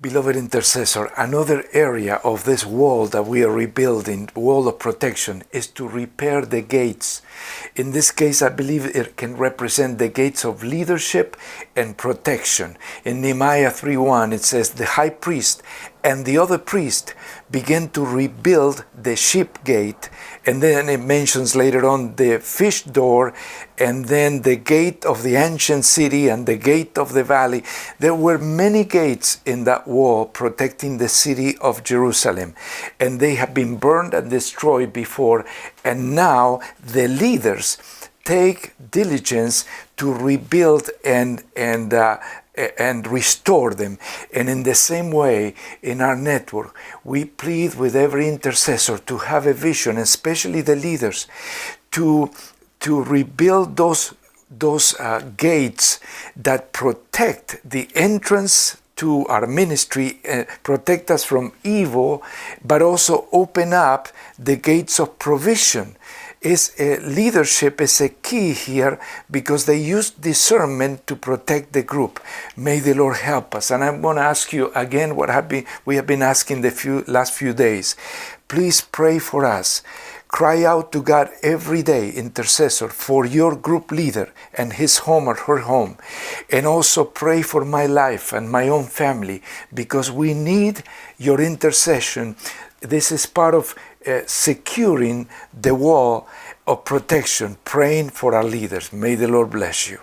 Beloved intercessor, another area of this wall that we are rebuilding, wall of protection, is to repair the gates. In this case, I believe it can represent the gates of leadership and protection. In Nehemiah 3:1, it says, the high priest and the other priest began to rebuild the sheep gate. And then it mentions later on the fish door, and then the gate of the ancient city and the gate of the valley. There were many gates in that wall protecting the city of Jerusalem, and they have been burned and destroyed before. And now the leaders take diligence to rebuild and restore them. And in the same way, in our network, we plead with every intercessor to have a vision, especially the leaders, to rebuild those gates that protect the entrance to our ministry, protect us from evil, but also open up the gates of provision. Leadership is a key here, because they use discernment to protect the group. May the Lord help us. And I'm going to ask you again what we have been asking the last few days. Please pray for us. Cry out to God every day, intercessor, for your group leader and his home or her home. And also pray for my life and my own family, because we need your intercession. This is part of securing the wall of protection, praying for our leaders. May the Lord bless you.